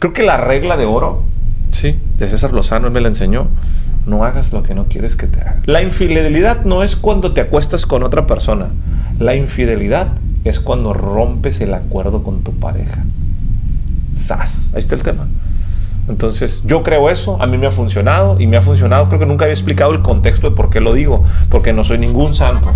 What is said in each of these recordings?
Creo que la regla de oro, sí, de César Lozano, él me la enseñó. No hagas lo que no quieres que te hagan. La infidelidad no es cuando te acuestas con otra persona. La infidelidad es cuando rompes el acuerdo con tu pareja. ¡Sas! Ahí está el tema. Entonces, yo creo eso, a mí me ha funcionado, y me ha funcionado. Creo que nunca había explicado el contexto de por qué lo digo, porque no soy ningún santo.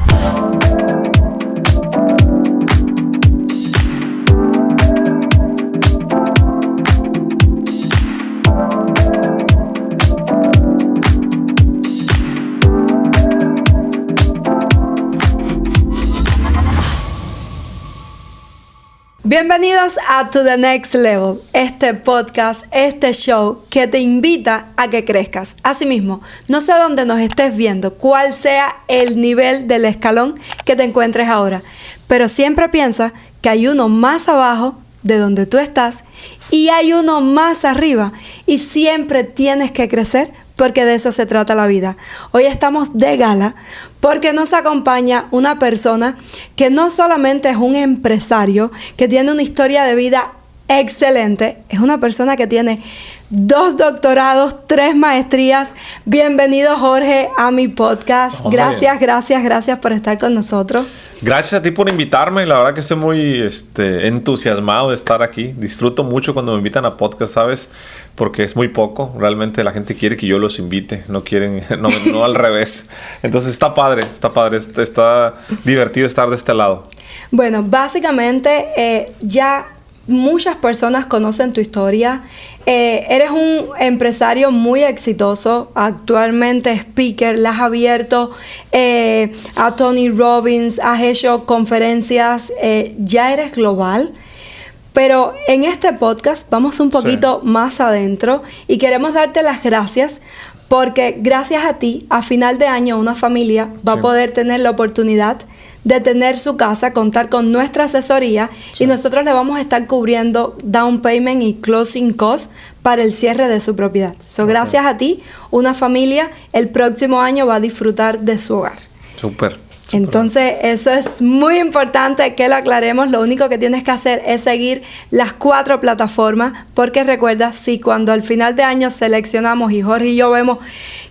Bienvenidos a To The Next Level, este podcast, este show que te invita a que crezcas. Asimismo, no sé dónde nos estés viendo, cuál sea el nivel del escalón que te encuentres ahora, pero siempre piensa que hay uno más abajo de donde tú estás y hay uno más arriba, y siempre tienes que crecer porque de eso se trata la vida. Hoy estamos de gala porque nos acompaña una persona que no solamente es un empresario, que tiene una historia de vida excelente, es una persona que tiene 2 doctorados, 3 maestrías. Bienvenido, Jorge, a mi podcast. Hombre. Gracias por estar con nosotros. Gracias a ti por invitarme. La verdad que estoy muy entusiasmado de estar aquí. Disfruto mucho cuando me invitan a podcast, ¿sabes? Porque es muy poco. Realmente la gente quiere que yo los invite. No quieren, no al revés. Entonces está padre. Está divertido estar de este lado. Bueno, básicamente ya muchas personas conocen tu historia. Eres un empresario muy exitoso, actualmente speaker, le has abierto a Tony Robbins, has hecho conferencias, ya eres global. Pero en este podcast vamos un poquito más adentro y queremos darte las gracias porque gracias a ti, a final de año, una familia va a poder tener la oportunidad de tener su casa, contar con nuestra asesoría, y nosotros le vamos a estar cubriendo down payment y closing costs para el cierre de su propiedad. Gracias a ti, una familia el próximo año va a disfrutar de su hogar. Súper. Entonces, eso es muy importante que lo aclaremos. Lo único que tienes que hacer es seguir las 4 plataformas, porque recuerda, si cuando al final de año seleccionamos y Jorge y yo vemos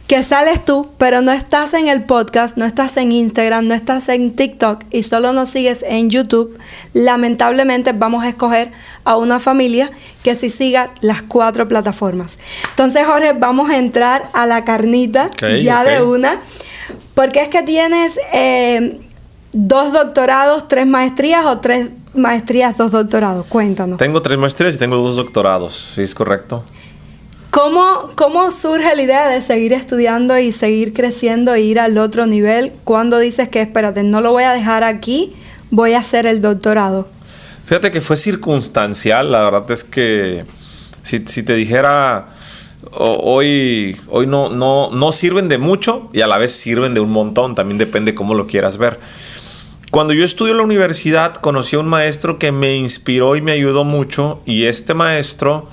que sales tú, pero no estás en el podcast, no estás en Instagram, no estás en TikTok y solo nos sigues en YouTube, lamentablemente vamos a escoger a una familia que sí siga las 4 plataformas. Entonces, Jorge, vamos a entrar a la carnita de una. Porque es que tienes 2 doctorados, 3 maestrías, o 3 maestrías, 2 doctorados. Cuéntanos. Tengo 3 maestrías y tengo 2 doctorados. Sí, es correcto. ¿Cómo surge la idea de seguir estudiando y seguir creciendo e ir al otro nivel? ¿Cuándo dices que, espérate, no lo voy a dejar aquí, voy a hacer el doctorado? Fíjate que fue circunstancial. La verdad es que si te dijera, hoy no sirven de mucho y a la vez sirven de un montón. También depende cómo lo quieras ver. Cuando yo estudié en la universidad, conocí a un maestro que me inspiró y me ayudó mucho. Y este maestro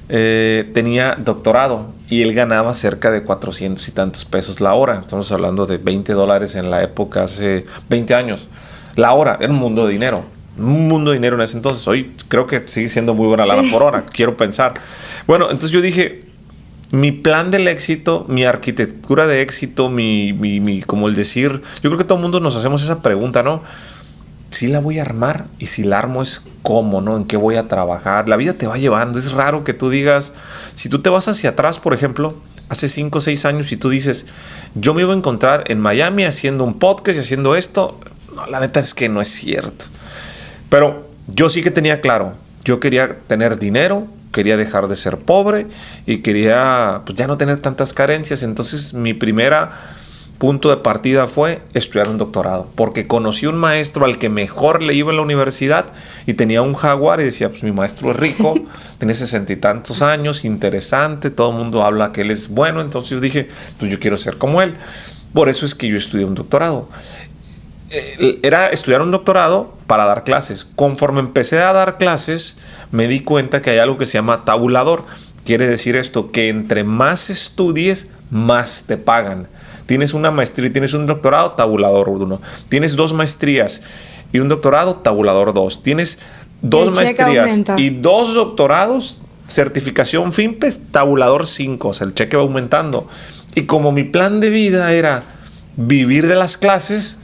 tenía doctorado y él ganaba cerca de 400 y tantos pesos la hora. Estamos hablando de $20 en la época, hace 20 años. La hora era un mundo de dinero. Un mundo de dinero en ese entonces. Hoy creo que sigue siendo muy buena lana por hora. Quiero pensar. Bueno, entonces yo dije, mi plan del éxito, mi arquitectura de éxito, como el decir, yo creo que todo el mundo nos hacemos esa pregunta, ¿no? Si la voy a armar, y si la armo es cómo, ¿no? ¿En qué voy a trabajar? La vida te va llevando. Es raro que tú digas, si tú te vas hacia atrás, por ejemplo, hace 5 o 6 años, y tú dices, yo me iba a encontrar en Miami haciendo un podcast y haciendo esto. No, la neta es que no es cierto. Pero yo sí que tenía claro, yo quería tener dinero, quería dejar de ser pobre y quería pues ya no tener tantas carencias. Entonces mi primera punto de partida fue estudiar un doctorado, porque conocí un maestro al que mejor le iba en la universidad y tenía un Jaguar y decía, pues mi maestro es rico, tiene 60 y tantos años, interesante, todo el mundo habla que él es bueno. Entonces yo dije, pues yo quiero ser como él. Por eso es que yo estudié un doctorado. Era estudiar un doctorado para dar clases. Conforme empecé a dar clases, me di cuenta que hay algo que se llama tabulador. Quiere decir esto, que entre más estudies, más te pagan. Tienes una maestría y tienes un doctorado, tabulador 1. Tienes 2 maestrías y un doctorado, tabulador 2. Tienes 2 maestrías y 2 doctorados, certificación FIMPES, tabulador 5, o sea, el cheque va aumentando. Y como mi plan de vida era vivir de las clases,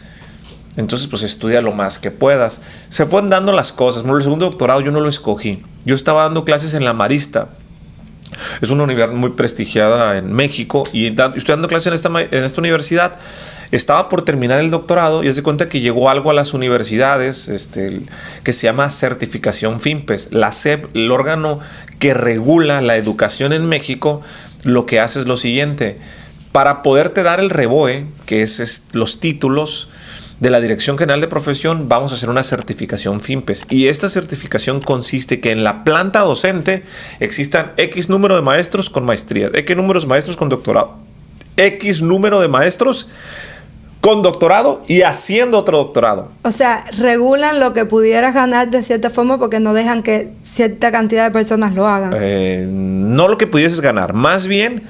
entonces pues estudia lo más que puedas. Se fueron dando las cosas. Bueno, el segundo doctorado yo no lo escogí. Yo estaba dando clases en La Marista. Es una universidad muy prestigiada en México y estoy dando clases en esta universidad. Estaba por terminar el doctorado y haz de cuenta que llegó algo a las universidades que se llama certificación FIMPES. La SEP, el órgano que regula la educación en México, lo que hace es lo siguiente. Para poderte dar el REBOE, que es los títulos de la Dirección General de Profesión, vamos a hacer una certificación FIMPES. Y esta certificación consiste que en la planta docente existan X número de maestros con maestrías, X números de maestros con doctorado, X número de maestros con doctorado y haciendo otro doctorado. O sea, regulan lo que pudieras ganar de cierta forma porque no dejan que cierta cantidad de personas lo hagan. No lo que pudieses ganar, más bien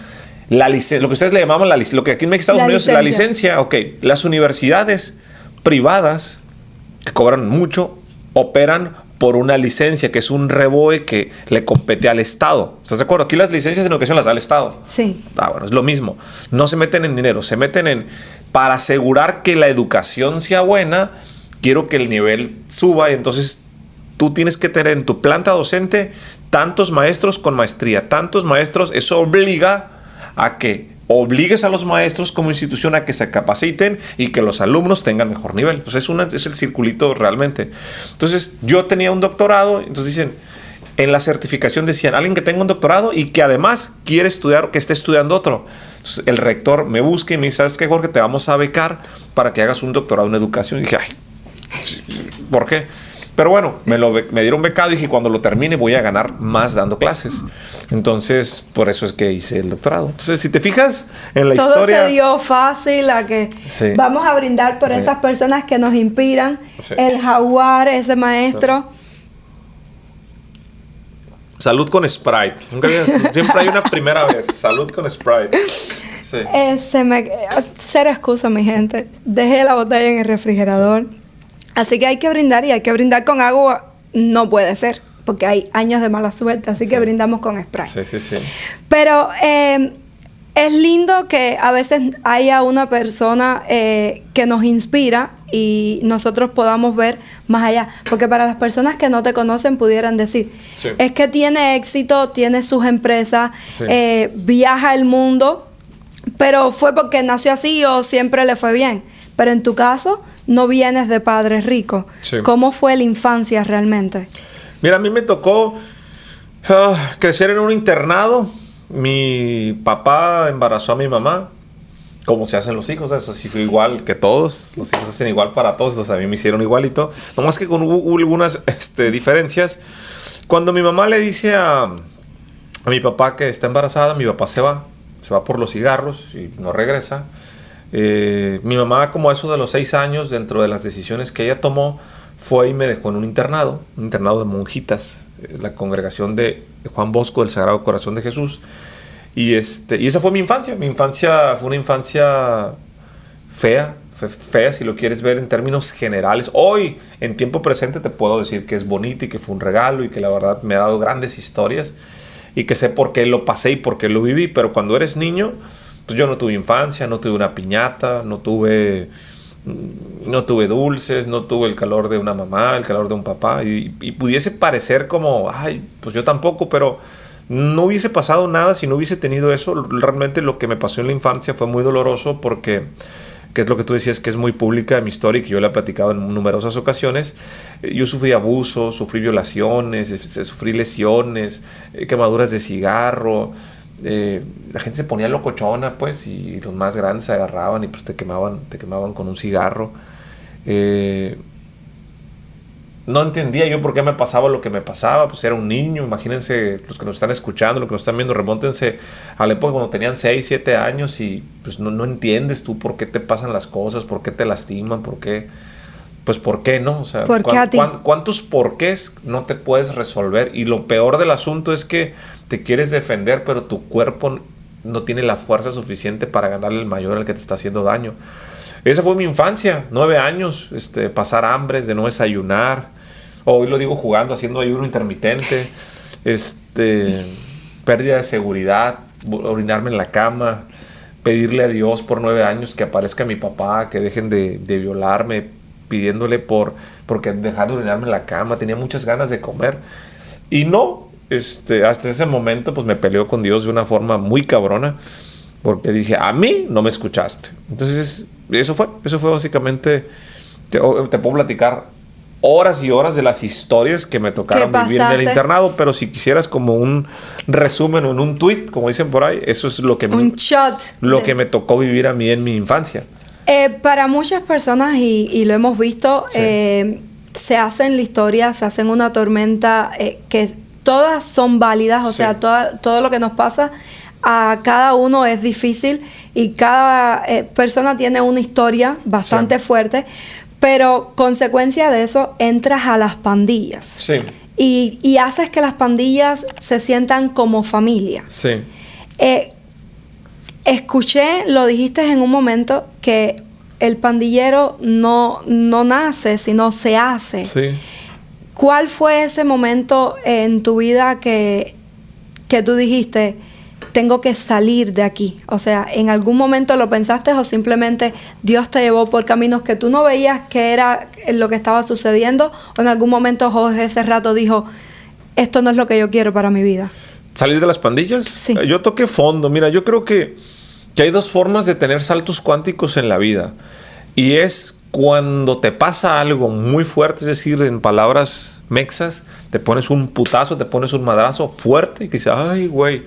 la licencia, lo que ustedes le llamaban lo que aquí en Estados Unidos es la licencia. Ok, las universidades privadas que cobran mucho operan por una licencia que es un REBOE que le compete al Estado. ¿Estás de acuerdo? Aquí las licencias en educación las da el Estado. Sí. Bueno, es lo mismo. No se meten en dinero, se meten en para asegurar que la educación sea buena, quiero que el nivel suba y entonces tú tienes que tener en tu planta docente tantos maestros con maestría, tantos maestros. Eso obliga a que obligues a los maestros como institución a que se capaciten y que los alumnos tengan mejor nivel. Pues es el circulito realmente. Entonces, yo tenía un doctorado, entonces dicen, en la certificación decían, alguien que tenga un doctorado y que además quiere estudiar, que esté estudiando otro. Entonces, el rector me busca y me dice, ¿sabes qué, Jorge? Te vamos a becar para que hagas un doctorado en educación. Y dije, ay, ¿por qué? Pero bueno, me dieron becado y dije, cuando lo termine voy a ganar más dando clases. Entonces, por eso es que hice el doctorado. Entonces, si te fijas en la historia... Todo se dio fácil a que sí. Vamos a brindar por esas personas que nos inspiran. Sí. El Jaguar, ese maestro. Sí. Salud con Sprite. Siempre hay una primera vez. Salud con Sprite. Sí. Cero excusa, mi gente. Dejé la botella en el refrigerador. Sí. Así que hay que brindar y hay que brindar con agua. No puede ser, porque hay años de mala suerte. Así que brindamos con Sprite. Sí. Pero es lindo que a veces haya una persona que nos inspira y nosotros podamos ver más allá. Porque para las personas que no te conocen pudieran decir, sí. Es que tiene éxito, tiene sus empresas, sí. Viaja el mundo, pero fue porque nació así o siempre le fue bien. Pero en tu caso, no vienes de padres ricos. Sí. ¿Cómo fue la infancia realmente? Mira, a mí me tocó crecer en un internado. Mi papá embarazó a mi mamá. Como se hacen los hijos, eso sí fue igual que todos. Los hijos hacen igual para todos, entonces a mí me hicieron igualito. Nomás que hubo algunas diferencias. Cuando mi mamá le dice a mi papá que está embarazada, mi papá se va por los cigarros y no regresa. Mi mamá, como a eso de los 6 años, dentro de las decisiones que ella tomó, fue y me dejó en un internado de monjitas, la congregación de Juan Bosco del Sagrado Corazón de Jesús. Y esa fue mi infancia. Mi infancia fue una infancia fea, si lo quieres ver en términos generales. Hoy, en tiempo presente, te puedo decir que es bonita y que fue un regalo y que la verdad me ha dado grandes historias y que sé por qué lo pasé y por qué lo viví. Pero cuando eres niño, pues yo no tuve infancia, no tuve una piñata, no tuve dulces, no tuve el calor de una mamá, el calor de un papá. Y pudiese parecer como, ay, pues yo tampoco, pero... no hubiese pasado nada si no hubiese tenido eso. Realmente lo que me pasó en la infancia fue muy doloroso porque, que es lo que tú decías, que es muy pública mi historia y que yo le he platicado en numerosas ocasiones. Yo sufrí abusos, sufrí violaciones, sufrí lesiones, quemaduras de cigarro. La gente se ponía locochona, pues, y los más grandes se agarraban y pues te quemaban con un cigarro. No entendía yo por qué me pasaba lo que me pasaba, pues era un niño. Imagínense, los que nos están escuchando, los que nos están viendo, remóntense a la época cuando tenían 6, 7 años y pues no entiendes tú por qué te pasan las cosas, por qué te lastiman, por qué, pues por qué, ¿no? O sea, ¿por qué a ti? ¿Cuántos porqués no te puedes resolver? Y lo peor del asunto es que te quieres defender, pero tu cuerpo no tiene la fuerza suficiente para ganarle el mayor al que te está haciendo daño. Esa fue mi infancia, 9 años, pasar hambres, de no desayunar. Hoy lo digo jugando, haciendo ayuno intermitente. pérdida de seguridad, orinarme en la cama, pedirle a Dios por 9 años que aparezca mi papá, que dejen de violarme, pidiéndole porque dejar de orinarme en la cama. Tenía muchas ganas de comer y no, hasta ese momento pues me peleó con Dios de una forma muy cabrona, porque dije, a mí no me escuchaste. Entonces eso fue básicamente, te puedo platicar horas y horas de las historias que me tocaron vivir en el internado, pero si quisieras como un resumen o en un tweet, como dicen por ahí, eso es lo que que me tocó vivir a mí en mi infancia. Para muchas personas, y lo hemos visto, sí, se hacen la historia, se hacen una tormenta, que todas son válidas, o sí, sea, todo lo que nos pasa a cada uno es difícil y cada persona tiene una historia bastante sí, fuerte. Pero consecuencia de eso, entras a las pandillas. Sí. Y haces que las pandillas se sientan como familia. Sí. Escuché, lo dijiste en un momento, que el pandillero no nace, sino se hace. Sí. ¿Cuál fue ese momento en tu vida que tú dijiste, tengo que salir de aquí? O sea, ¿en algún momento lo pensaste o simplemente Dios te llevó por caminos que tú no veías que era lo que estaba sucediendo? ¿O en algún momento Jorge ese rato dijo, esto no es lo que yo quiero para mi vida? ¿Salir de las pandillas? Sí. Yo toqué fondo. Mira, yo creo que hay 2 formas de tener saltos cuánticos en la vida. Y es cuando te pasa algo muy fuerte, es decir, en palabras mexas, te pones un putazo, te pones un madrazo fuerte y que dices, ay, güey,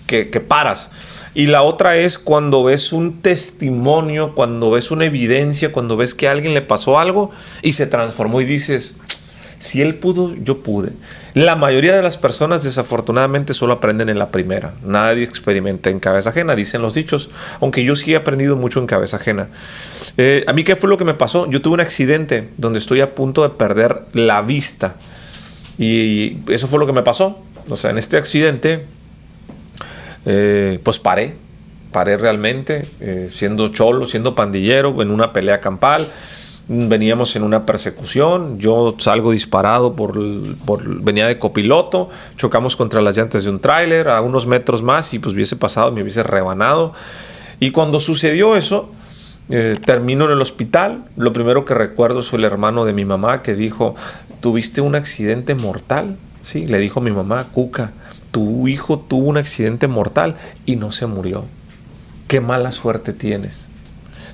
que paras. Y la otra es cuando ves un testimonio, cuando ves una evidencia, cuando ves que a alguien le pasó algo y se transformó y dices, si él pudo, yo pude. La mayoría de las personas desafortunadamente solo aprenden en la primera. Nadie experimenta en cabeza ajena, dicen los dichos, aunque yo sí he aprendido mucho en cabeza ajena. A mí, ¿qué fue lo que me pasó? Yo tuve un accidente donde estoy a punto de perder la vista y eso fue lo que me pasó. O sea, en este accidente pues paré realmente, siendo cholo, siendo pandillero, en una pelea campal. Veníamos en una persecución, yo salgo disparado venía de copiloto, chocamos contra las llantas de un tráiler a unos metros más y pues hubiese pasado, me hubiese rebanado. Y cuando sucedió eso, termino en el hospital. Lo primero que recuerdo es el hermano de mi mamá que dijo, ¿tuviste un accidente mortal? Sí, le dijo mi mamá, Cuca, tu hijo tuvo un accidente mortal y no se murió. Qué mala suerte tienes.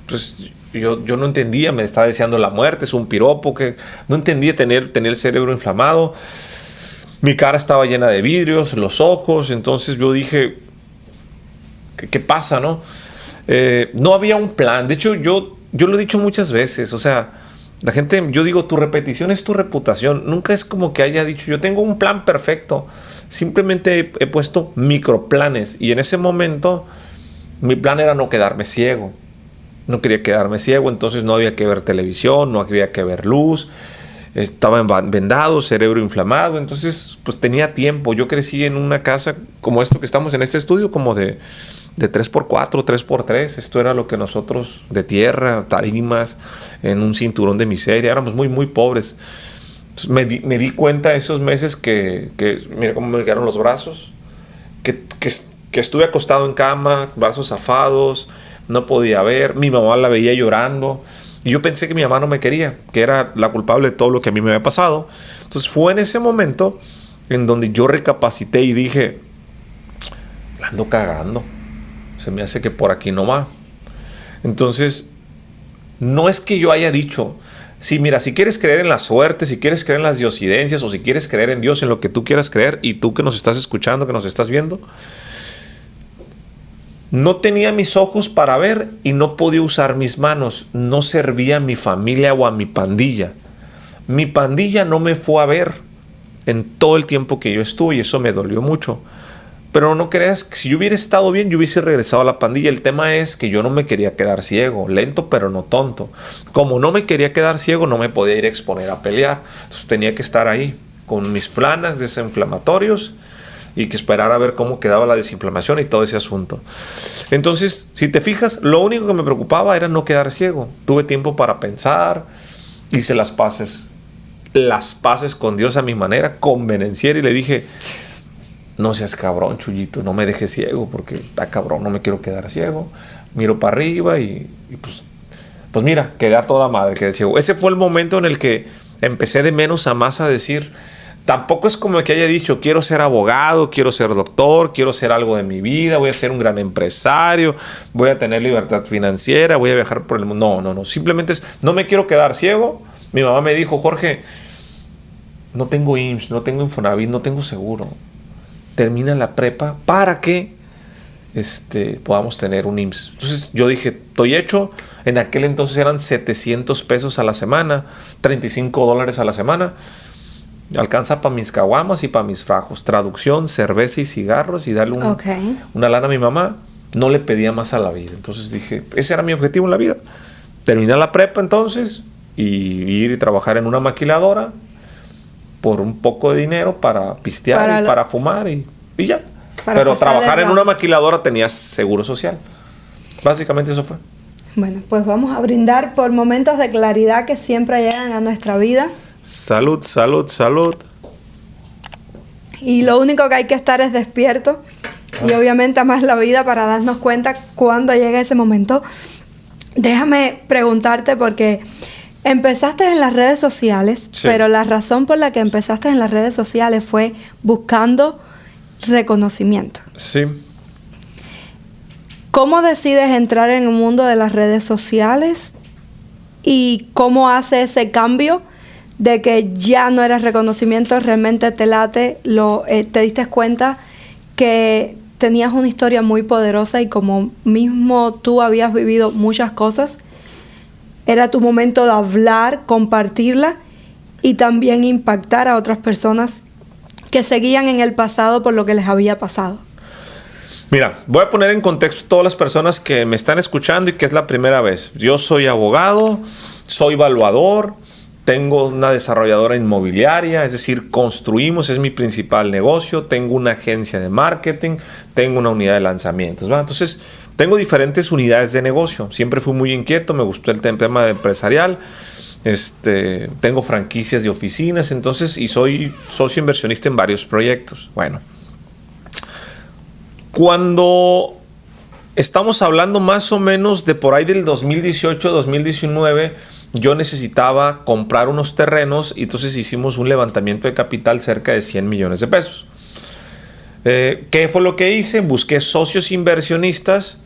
Entonces yo no entendía, me estaba deseando la muerte, es un piropo, que no entendía tener el cerebro inflamado. Mi cara estaba llena de vidrios, los ojos. Entonces yo dije, ¿qué pasa, no? No había un plan. De hecho, yo lo he dicho muchas veces, o sea, la gente, yo digo, tu repetición es tu reputación. Nunca es como que haya dicho, yo tengo un plan perfecto. Simplemente he puesto microplanes. Y en ese momento, mi plan era no quedarme ciego. No quería quedarme ciego, entonces no había que ver televisión, no había que ver luz. Estaba vendado, cerebro inflamado. Entonces, pues tenía tiempo. Yo crecí en una casa como esto que estamos en este estudio, como de 3x4, 3x3. Esto era lo que nosotros, de tierra, tarimas, en un cinturón de miseria. Éramos muy, muy pobres. Entonces, me di cuenta esos meses que mira cómo me quedaron los brazos, que estuve acostado en cama, brazos zafados, no podía ver. Mi mamá la veía llorando. Y yo pensé que mi mamá no me quería, que era la culpable de todo lo que a mí me había pasado. Entonces fue en ese momento en donde yo recapacité y dije, la ando cagando. Se me hace que por aquí no va. Entonces, no es que yo haya dicho, sí, mira, si quieres creer en la suerte, si quieres creer en las diosidencias o si quieres creer en Dios, en lo que tú quieras creer, y tú que nos estás escuchando, que nos estás viendo, no tenía mis ojos para ver y no podía usar mis manos. No servía a mi familia o a mi pandilla. Mi pandilla no me fue a ver en todo el tiempo que yo estuve y eso me dolió mucho. Pero no creas que si yo hubiera estado bien, yo hubiese regresado a la pandilla. El tema es que yo no me quería quedar ciego, lento pero no tonto. Como no me quería quedar ciego, no me podía ir a exponer a pelear. Entonces tenía que estar ahí con mis flanas desinflamatorios y que esperar a ver cómo quedaba la desinflamación y todo ese asunto. Entonces, si te fijas, lo único que me preocupaba era no quedar ciego. Tuve tiempo para pensar, hice las paces con Dios a mi manera, convenenciera y le dije, no seas cabrón, Chuyito, no me dejes ciego porque está cabrón, no me quiero quedar ciego. Miro para arriba y pues mira, quedé a toda madre, quedé ciego. Ese fue el momento en el que empecé de menos a más a decir, tampoco es como que haya dicho, quiero ser abogado, quiero ser doctor, quiero ser algo de mi vida, voy a ser un gran empresario, voy a tener libertad financiera, voy a viajar por el mundo. No, simplemente es, no me quiero quedar ciego. Mi mamá me dijo, Jorge, no tengo IMSS, no tengo Infonavit, no tengo seguro. Termina la prepa para que podamos tener un IMSS. Entonces yo dije, estoy hecho. En aquel entonces eran 700 pesos a la semana, $35 a la semana. Alcanza para mis caguamas y para mis frajos. Traducción, cerveza y cigarros y darle una lana a mi mamá. No le pedía más a la vida. Entonces dije, ese era mi objetivo en la vida. Terminar la prepa entonces y ir y trabajar en una maquiladora por un poco de dinero para pistear para fumar y ya. Pero trabajar en una maquiladora tenías seguro social. Básicamente eso fue. Bueno, pues vamos a brindar por momentos de claridad que siempre llegan a nuestra vida. Salud, salud, salud. Y lo único que hay que estar es despierto y obviamente amar la vida para darnos cuenta cuando llega ese momento. Déjame preguntarte porque empezaste en las redes sociales, sí, pero la razón por la que empezaste en las redes sociales fue buscando reconocimiento. Sí. ¿Cómo decides entrar en el mundo de las redes sociales y cómo hace ese cambio de que ya no eres reconocimiento, realmente te late, te diste cuenta que tenías una historia muy poderosa y como mismo tú habías vivido muchas cosas, era tu momento de hablar, compartirla y también impactar a otras personas que seguían en el pasado por lo que les había pasado? Mira, voy a poner en contexto a todas las personas que me están escuchando y que es la primera vez. Yo soy abogado, soy evaluador, tengo una desarrolladora inmobiliaria, es decir, construimos, es mi principal negocio, tengo una agencia de marketing, tengo una unidad de lanzamientos, ¿va? Entonces, tengo diferentes unidades de negocio. Siempre fui muy inquieto, me gustó el tema de empresarial. Tengo franquicias de oficinas, entonces, y soy socio inversionista en varios proyectos. Bueno, cuando estamos hablando más o menos de por ahí del 2018-2019, yo necesitaba comprar unos terrenos y entonces hicimos un levantamiento de capital cerca de 100 millones de pesos. ¿Qué fue lo que hice? Busqué socios inversionistas.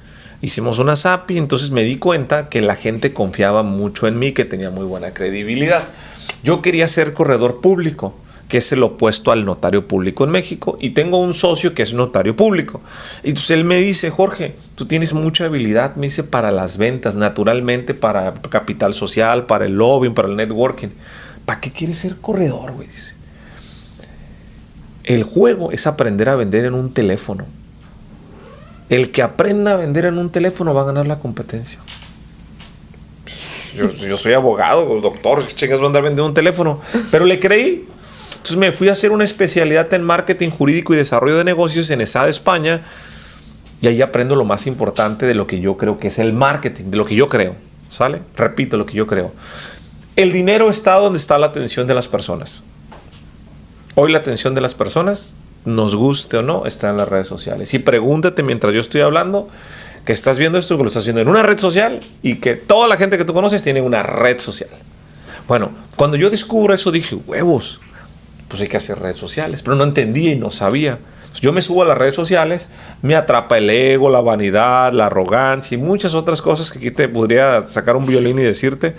Hicimos una SAPI, entonces me di cuenta que la gente confiaba mucho en mí, que tenía muy buena credibilidad. Yo quería ser corredor público, que es el opuesto al notario público en México, y tengo un socio que es notario público. Entonces él me dice, Jorge, tú tienes mucha habilidad, me dice, para las ventas, naturalmente, para capital social, para el lobbying, para el networking. ¿Para qué quieres ser corredor, güey? Dice. El juego es aprender a vender en un teléfono. El que aprenda a vender en un teléfono va a ganar la competencia. Yo soy abogado, doctor, ¿qué chingas voy a andar vendiendo un teléfono? Pero le creí. Entonces me fui a hacer una especialidad en marketing jurídico y desarrollo de negocios en ESADE España. Y ahí aprendo lo más importante de lo que yo creo que es el marketing, de lo que yo creo. ¿Sale? Repito, lo que yo creo. El dinero está donde está la atención de las personas. Hoy la atención de las personas, nos guste o no, está en las redes sociales. Y pregúntate mientras yo estoy hablando que estás viendo esto, que lo estás viendo en una red social y que toda la gente que tú conoces tiene una red social. Bueno, cuando yo descubro eso dije, huevos, pues hay que hacer redes sociales. Pero no entendía y no sabía. Yo me subo a las redes sociales, me atrapa el ego, la vanidad, la arrogancia y muchas otras cosas que aquí te podría sacar un violín y decirte.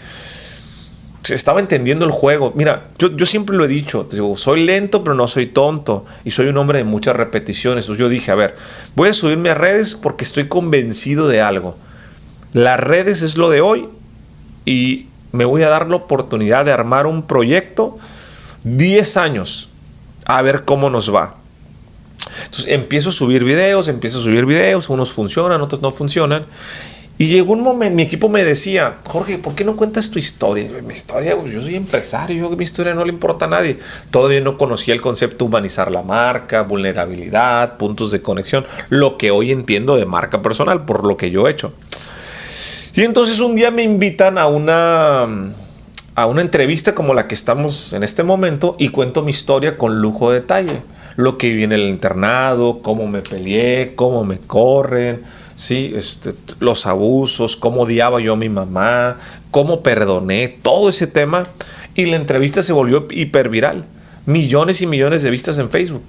Estaba entendiendo el juego. Mira, yo siempre lo he dicho, te digo, soy lento pero no soy tonto y soy un hombre de muchas repeticiones. Entonces yo dije, a ver, voy a subirme a redes porque estoy convencido de algo. Las redes es lo de hoy y me voy a dar la oportunidad de armar un proyecto 10 años a ver cómo nos va. Entonces empiezo a subir videos, unos funcionan, otros no funcionan. Y llegó un momento, mi equipo me decía, Jorge, ¿por qué no cuentas tu historia? Mi historia, pues yo soy empresario, mi historia no le importa a nadie. Todavía no conocía el concepto humanizar la marca, vulnerabilidad, puntos de conexión, lo que hoy entiendo de marca personal, por lo que yo he hecho. Y entonces un día me invitan a una entrevista como la que estamos en este momento y cuento mi historia con lujo de detalle. lo que viví en el internado, cómo me peleé, cómo me corren, ¿sí? Los abusos, cómo odiaba yo a mi mamá, cómo perdoné, todo ese tema. Y la entrevista se volvió hiperviral. Millones y millones de vistas en Facebook.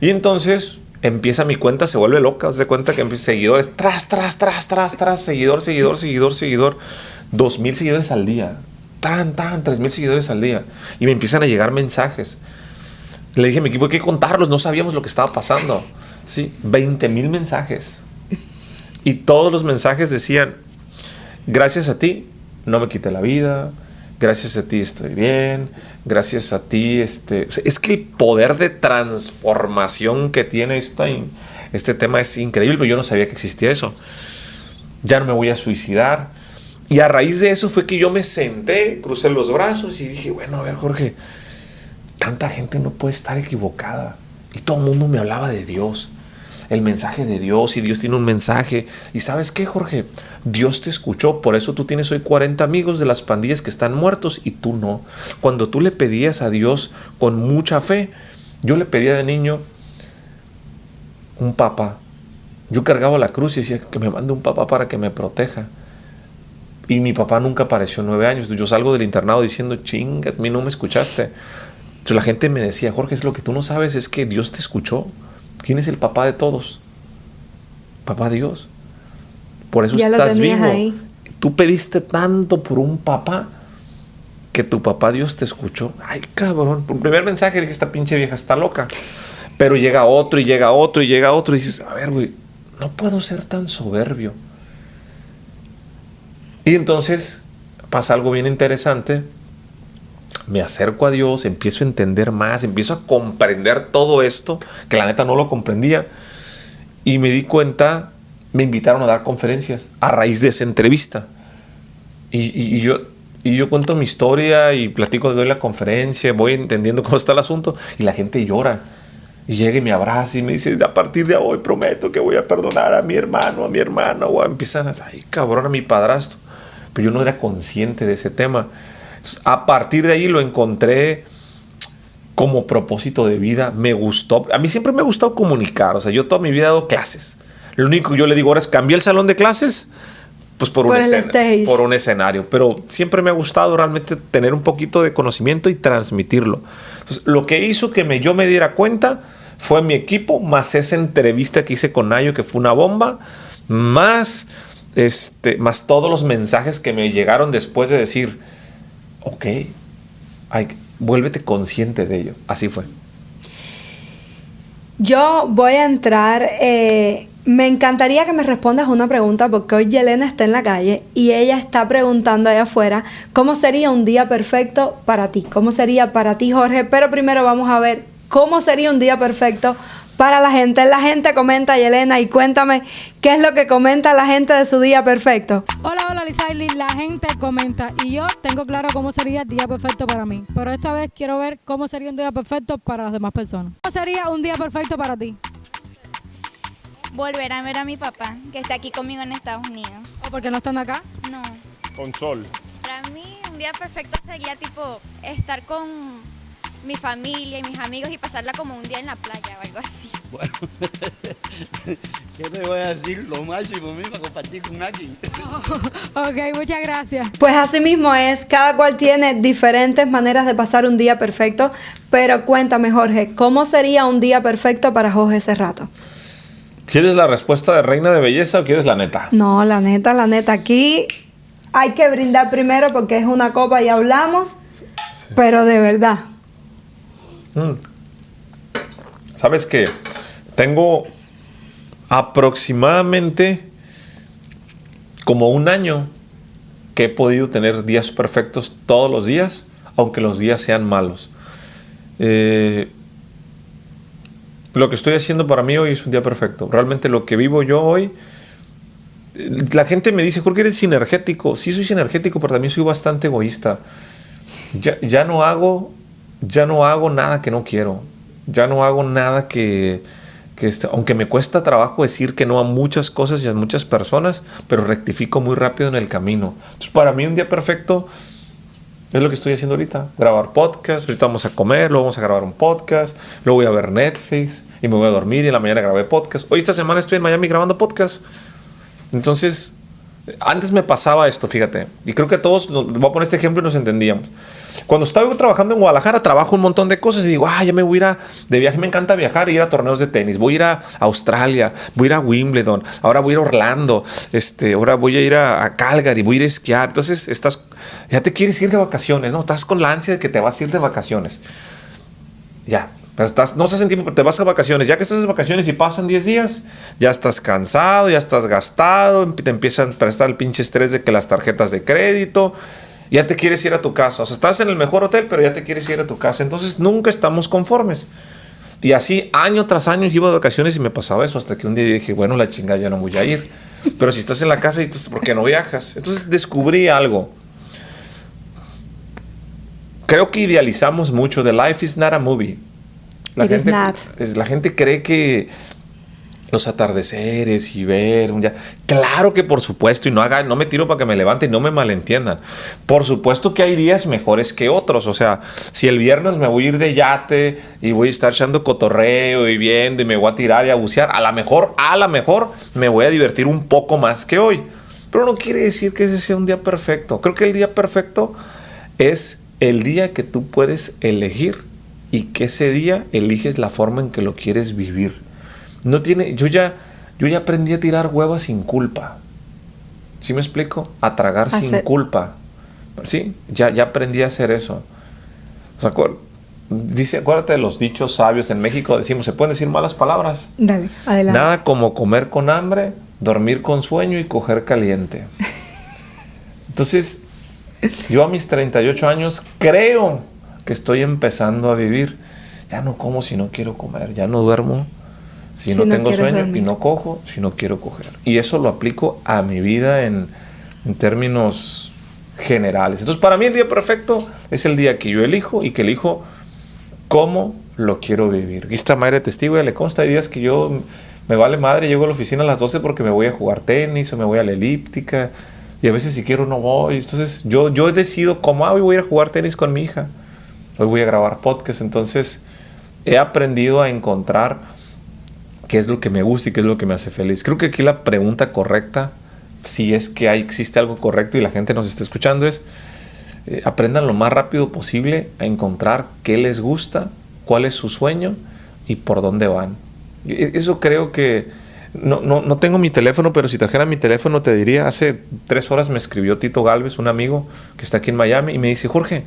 Y entonces empieza mi cuenta, se vuelve loca. Se cuenta que empieza seguidores, tras, seguidor. 2,000 seguidores al día. 3,000 seguidores al día. Y me empiezan a llegar mensajes. Le dije a mi equipo, hay que contarlos, no sabíamos lo que estaba pasando. Sí, 20,000 mensajes. Y todos los mensajes decían, gracias a ti, no me quité la vida. Gracias a ti estoy bien. Gracias a ti, es que el poder de transformación que tiene este tema es increíble, pero yo no sabía que existía eso. Ya no me voy a suicidar. Y a raíz de eso fue que yo me senté, crucé los brazos y dije, bueno, a ver, Jorge, tanta gente no puede estar equivocada. Y todo el mundo me hablaba de Dios, el mensaje de Dios, y Dios tiene un mensaje. Y ¿sabes qué, Jorge? Dios te escuchó, por eso tú tienes hoy 40 amigos de las pandillas que están muertos y tú no. Cuando tú le pedías a Dios con mucha fe, yo le pedía de niño un papá. Yo cargaba la cruz y decía que me mande un papá para que me proteja. Y mi papá nunca apareció 9 años. Yo salgo del internado diciendo, chinga, a mí no me escuchaste. Entonces la gente me decía, Jorge, es lo que tú no sabes es que Dios te escuchó. ¿Quién es el papá de todos? Papá Dios. Por eso ya estás vivo. Ahí. Tú pediste tanto por un papá que tu papá Dios te escuchó. Ay, cabrón. Por el primer mensaje dije, esta pinche vieja está loca. Pero llega otro y llega otro y llega otro. Y dices, a ver, güey, no puedo ser tan soberbio. Y entonces pasa algo bien interesante. Me acerco a Dios, empiezo a entender más, empiezo a comprender todo esto, que la neta no lo comprendía. Y me di cuenta, me invitaron a dar conferencias a raíz de esa entrevista. Y yo cuento mi historia y platico, doy la conferencia, voy entendiendo cómo está el asunto. Y la gente llora. Y llega y me abraza y me dice, a partir de hoy prometo que voy a perdonar a mi hermano, a mi hermana. O empiezan a, ay, cabrón, a mi padrastro. Pero yo no era consciente de ese tema. A partir de ahí lo encontré como propósito de vida. Me gustó. A mí siempre me ha gustado comunicar. O sea, yo toda mi vida he dado clases. Lo único que yo le digo ahora es, cambié el salón de clases, pues por un escenario. Pero siempre me ha gustado realmente tener un poquito de conocimiento y transmitirlo. Entonces, lo que hizo que yo me diera cuenta fue mi equipo, más esa entrevista que hice con Nayo, que fue una bomba, más todos los mensajes que me llegaron después de decir, ok, vuélvete consciente de ello. Así fue. Yo voy a entrar, me encantaría que me respondas una pregunta, porque hoy Yelena está en la calle y ella está preguntando allá afuera cómo sería un día perfecto para ti, cómo sería para ti, Jorge. Pero primero vamos a ver cómo sería un día perfecto para la gente. La gente comenta, Yelena, y cuéntame qué es lo que comenta la gente de su día perfecto. Hola, Lizaili, la gente comenta y yo tengo claro cómo sería el día perfecto para mí, pero esta vez quiero ver cómo sería un día perfecto para las demás personas. ¿Cómo sería un día perfecto para ti? Volver a ver a mi papá, que está aquí conmigo en Estados Unidos. ¿O porque no están acá? No. Con sol. Para mí un día perfecto sería tipo estar con mi familia y mis amigos y pasarla como un día en la playa o algo así. Bueno, ¿qué te voy a decir? Lo máximo mismo, compartir con alguien. Ok, muchas gracias. Pues así mismo es, cada cual tiene diferentes maneras de pasar un día perfecto, pero cuéntame, Jorge, ¿cómo sería un día perfecto para Jorge Cerrato? ¿Quieres la respuesta de reina de belleza o quieres la neta? No, la neta, aquí hay que brindar primero porque es una copa y hablamos, sí. Pero de verdad. ¿Sabes qué? Tengo aproximadamente como un año que he podido tener días perfectos todos los días, aunque los días sean malos. Lo que estoy haciendo para mí hoy es un día perfecto. Realmente lo que vivo yo hoy, la gente me dice, Jorge, eres sinergético. Sí, soy sinergético, pero también soy bastante egoísta. Ya no hago nada que no quiero. Ya no hago nada que aunque me cuesta trabajo decir que no a muchas cosas y a muchas personas, pero rectifico muy rápido en el camino. Entonces, para mí un día perfecto Es lo que estoy haciendo ahorita, grabar podcast. Ahorita vamos a comer, luego vamos a grabar un podcast, luego voy a ver Netflix y me voy a dormir y en la mañana grabé podcast. Hoy esta semana estoy en Miami grabando podcast. Entonces, antes me pasaba esto, fíjate, y creo que todos, voy a poner este ejemplo y nos entendíamos. Cuando estaba trabajando en Guadalajara, trabajo un montón de cosas y digo, ya me voy a ir de viaje, me encanta viajar y ir a torneos de tenis, voy a ir a Australia, voy a ir a Wimbledon, ahora voy a ir a Orlando, ahora voy a ir a Calgary, voy a ir a esquiar. Entonces, ya te quieres ir de vacaciones, ¿no? Estás con la ansia de que te vas a ir de vacaciones. Ya, pero no estás en tiempo, pero te vas a vacaciones. Ya que estás de vacaciones y pasan 10 días, ya estás cansado, ya estás gastado, te empiezan a prestar el pinche estrés de que las tarjetas de crédito, ya te quieres ir a tu casa. O sea, estás en el mejor hotel, pero ya te quieres ir a tu casa. Entonces, nunca estamos conformes. Y así, año tras año, iba de vacaciones y me pasaba eso, hasta que un día dije, bueno, la chingada, ya no voy a ir. Pero si estás en la casa, entonces, ¿por qué no viajas? Entonces, descubrí algo. Creo que idealizamos mucho. The life is not a movie. La gente cree que los atardeceres y ver claro que por supuesto, y no me tiro para que me levante y no me malentiendan. Por supuesto que hay días mejores que otros. O sea, si el viernes me voy a ir de yate y voy a estar echando cotorreo y viendo y me voy a tirar y a bucear, a lo mejor me voy a divertir un poco más que hoy. Pero no quiere decir que ese sea un día perfecto. Creo que el día perfecto es el día que tú puedes elegir y que ese día eliges la forma en que lo quieres vivir. Yo ya aprendí a tirar huevas sin culpa. ¿Sí me explico? A tragar sin culpa. Sí, ya aprendí a hacer eso. O sea, acuérdate de los dichos sabios. En México decimos, ¿se pueden decir malas palabras? Dale, adelante. Nada como comer con hambre, dormir con sueño y coger caliente. Entonces, yo a mis 38 años creo que estoy empezando a vivir. Ya no como si no quiero comer, ya no duermo si no tengo sueño dormir. Y no cojo si no quiero coger. Y eso lo aplico a mi vida en términos generales. Entonces, para mí el día perfecto es el día que yo elijo y que elijo cómo lo quiero vivir. Aquí está Mayra testigo, ya le consta. Hay días que yo me vale madre, llego a la oficina a las 12 porque me voy a jugar tenis o me voy a la elíptica. Y a veces si quiero no voy. Entonces yo decido cómo hoy voy a ir a jugar tenis con mi hija. Hoy voy a grabar podcast. Entonces he aprendido a encontrar qué es lo que me gusta y qué es lo que me hace feliz. Creo que aquí la pregunta correcta, si es que existe algo correcto y la gente nos está escuchando, es aprendan lo más rápido posible a encontrar qué les gusta, cuál es su sueño y por dónde van. Eso creo que... No tengo mi teléfono, pero si trajera mi teléfono te diría, hace 3 horas me escribió Tito Galvez, un amigo que está aquí en Miami, y me dice, Jorge,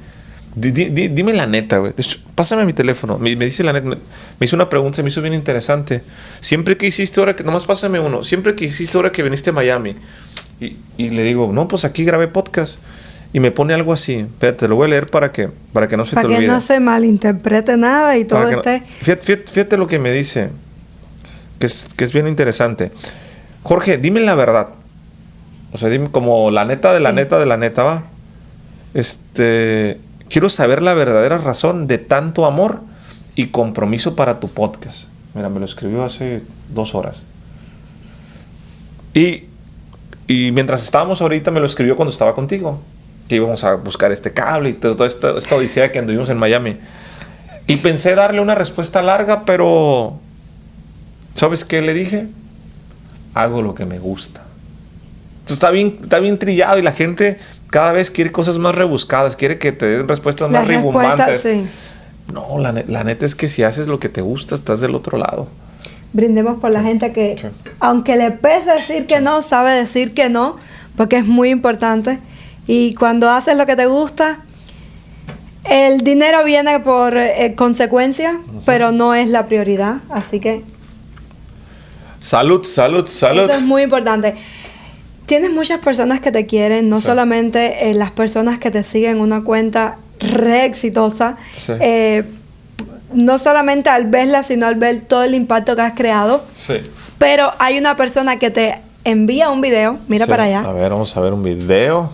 dime la neta, güey. Pásame mi teléfono. Me dice la neta, me hizo una pregunta, se me hizo bien interesante. Siempre que hiciste ahora que, nomás pásame uno, siempre que hiciste ahora que viniste a Miami. Y le digo, no, pues aquí grabé podcast. Y me pone algo así. Espérate, te lo voy a leer para que no se te olvide. Para que no se malinterprete nada y todo esté... Fíjate lo que me dice. Que es bien interesante. Jorge, dime la verdad. O sea, dime como la neta de la neta de la neta, ¿va? Quiero saber la verdadera razón de tanto amor y compromiso para tu podcast. Mira, me lo escribió hace 2 horas. Y mientras estábamos ahorita, me lo escribió cuando estaba contigo. Que íbamos a buscar este cable y toda esta odisea que anduvimos en Miami. Y pensé darle una respuesta larga, pero... ¿Sabes qué le dije? Hago lo que me gusta. Entonces está bien trillado y la gente cada vez quiere cosas más rebuscadas, quiere que te den respuestas más rimbombantes. Sí. No, la neta es que si haces lo que te gusta, estás del otro lado. Brindemos por la gente que, aunque le pese decir que no, sabe decir que no, porque es muy importante. Y cuando haces lo que te gusta, el dinero viene por consecuencia, pero no es la prioridad. Así que... Salud. Eso es muy importante. Tienes muchas personas que te quieren, no solamente las personas que te siguen una cuenta re exitosa, no solamente al verla, sino al ver todo el impacto que has creado. Sí. Pero hay una persona que te envía un video, mira para allá. A ver, vamos a ver un video.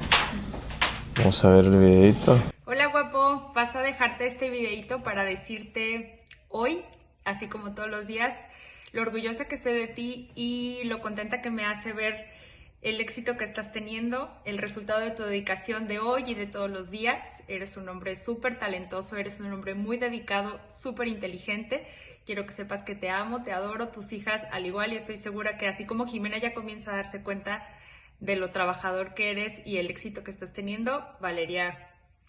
Vamos a ver el videito. Hola guapo, paso a dejarte este videito para decirte hoy, así como todos los días, lo orgullosa que estoy de ti y lo contenta que me hace ver el éxito que estás teniendo, el resultado de tu dedicación de hoy y de todos los días. Eres un hombre súper talentoso, eres un hombre muy dedicado, súper inteligente. Quiero que sepas que te amo, te adoro, tus hijas al igual, y estoy segura que así como Jimena ya comienza a darse cuenta de lo trabajador que eres y el éxito que estás teniendo, Valeria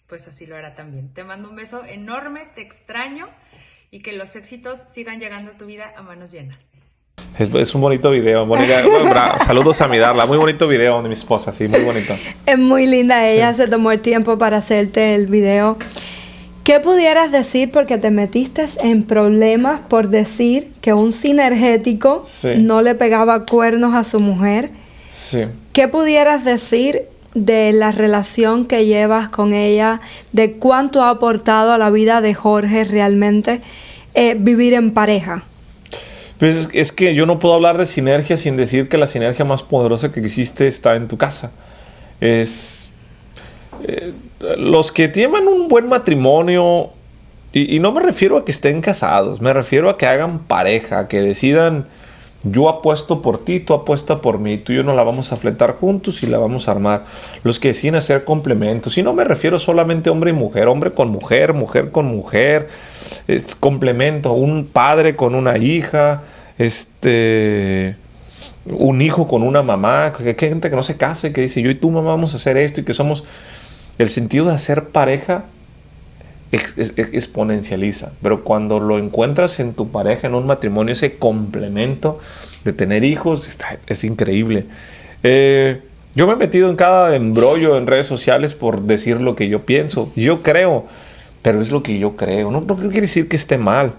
pues así lo hará también. Te mando un beso enorme, te extraño y que los éxitos sigan llegando a tu vida a manos llenas. Es un bonito video, Mónica. Saludos a mi Darla. Muy bonito video de mi esposa, sí, muy bonito. Es muy linda, ella se tomó el tiempo para hacerte el video. ¿Qué pudieras decir, porque te metiste en problemas por decir que un sinergético no le pegaba cuernos a su mujer? Sí. ¿Qué pudieras decir de la relación que llevas con ella, de cuánto ha aportado a la vida de Jorge realmente vivir en pareja? Pues es que yo no puedo hablar de sinergia sin decir que la sinergia más poderosa que existe está en tu casa. Los que llevan un buen matrimonio, y no me refiero a que estén casados, me refiero a que hagan pareja, que decidan: yo apuesto por ti, tú apuesta por mí, tú y yo nos la vamos a fletar juntos y la vamos a armar. Los que deciden hacer complementos, y no me refiero solamente a hombre y mujer, hombre con mujer, mujer con mujer, es complemento, un padre con una hija, un hijo con una mamá, que hay gente que no se case, que dice: yo y tú, mamá, vamos a hacer esto, y que somos... El sentido de hacer pareja exponencializa, pero cuando lo encuentras en tu pareja, en un matrimonio, ese complemento de tener hijos, es increíble. Yo me he metido en cada embrollo en redes sociales por decir lo que yo pienso. Yo creo, pero es lo que yo creo. No quiere decir que esté mal.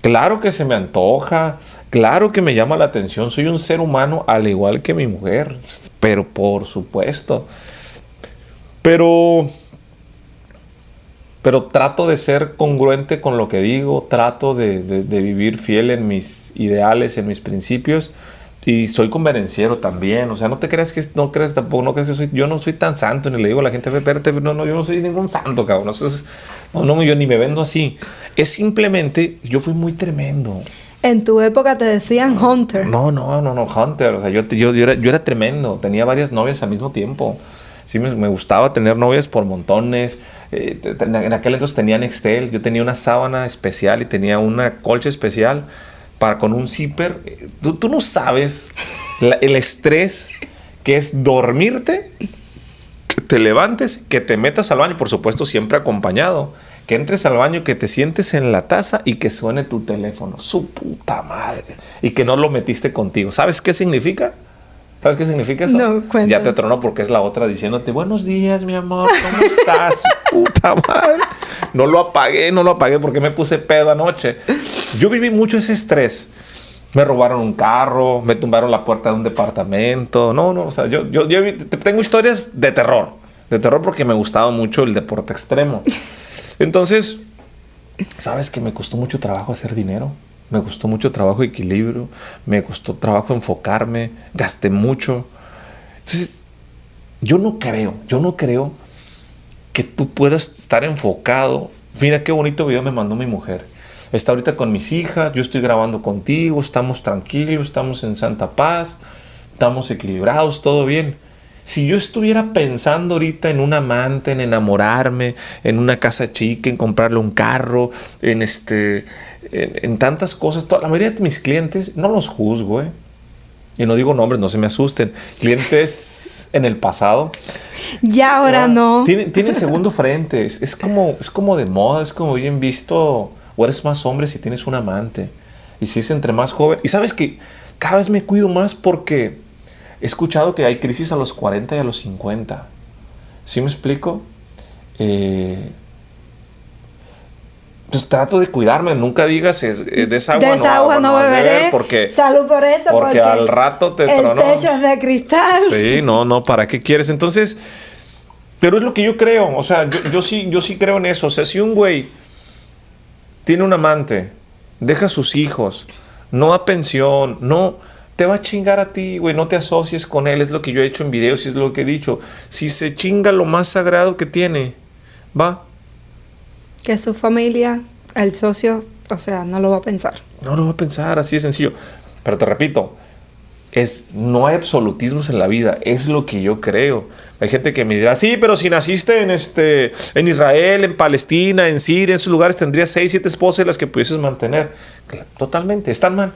Claro que se me antoja, claro que me llama la atención. Soy un ser humano al igual que mi mujer, pero por supuesto. Pero trato de ser congruente con lo que digo, trato de vivir fiel en mis ideales, en mis principios, y soy convenenciero también. O sea, no creas que yo no soy tan santo, ni le digo a la gente: espérate, no, yo no soy ningún santo, cabrón. Entonces, yo ni me vendo así. Es simplemente, yo fui muy tremendo. En tu época te decían Hunter. No, Hunter. O sea, yo era tremendo, tenía varias novias al mismo tiempo. Sí, me gustaba tener novias por montones. En aquel entonces tenía Nextel. Yo tenía una sábana especial y tenía una colcha especial con un zipper. Tú no sabes el estrés que es dormirte, que te levantes, que te metas al baño, por supuesto siempre acompañado, que entres al baño, que te sientes en la taza y que suene tu teléfono. Su puta madre. Y que no lo metiste contigo. ¿Sabes qué significa? ¿Sabes qué significa eso? No, cuéntame. Ya te tronó, porque es la otra diciéndote: buenos días, mi amor, ¿cómo estás? Puta madre. No lo apagué porque me puse pedo anoche. Yo viví mucho ese estrés. Me robaron un carro, me tumbaron la puerta de un departamento. O sea, yo tengo historias de terror porque me gustaba mucho el deporte extremo. Entonces, ¿sabes que me costó mucho trabajo hacer dinero? Me costó mucho trabajo equilibrio, me costó trabajo enfocarme, gasté mucho. Entonces, yo no creo que tú puedas estar enfocado. Mira qué bonito video me mandó mi mujer. Está ahorita con mis hijas, yo estoy grabando contigo, estamos tranquilos, estamos en santa paz, estamos equilibrados, todo bien. Si yo estuviera pensando ahorita en un amante, en enamorarme, en una casa chica, en comprarle un carro, en tantas cosas, la mayoría de mis clientes, no los juzgo, y no digo nombres, no se me asusten, clientes en el pasado, ya ahora no. Tienen segundo frente, es como de moda, es como bien visto, o eres más hombre si tienes un amante, y si es entre más joven. Y sabes que cada vez me cuido más porque he escuchado que hay crisis a los 40 y a los 50. ¿Sí me explico? Pues trato de cuidarme, nunca digas de esa agua no beberé, porque salud por eso, porque al rato te tronó. El techo es de cristal. Sí, no, ¿para qué quieres? Entonces, pero es lo que yo creo, o sea, yo sí creo en eso. O sea, si un güey tiene un amante, deja a sus hijos, no da pensión, no te va a chingar a ti, güey, no te asocies con él. Es lo que yo he hecho en videos y es lo que he dicho. Si se chinga lo más sagrado que tiene, va. Que su familia, el socio, o sea, no lo va a pensar. No lo va a pensar, así de sencillo. Pero te repito, no hay absolutismos en la vida, es lo que yo creo. Hay gente que me dirá, sí, pero si naciste en Israel, en Palestina, en Siria, en esos lugares, tendrías 6, 7 esposas las que pudieses mantener. Totalmente, ¿están mal?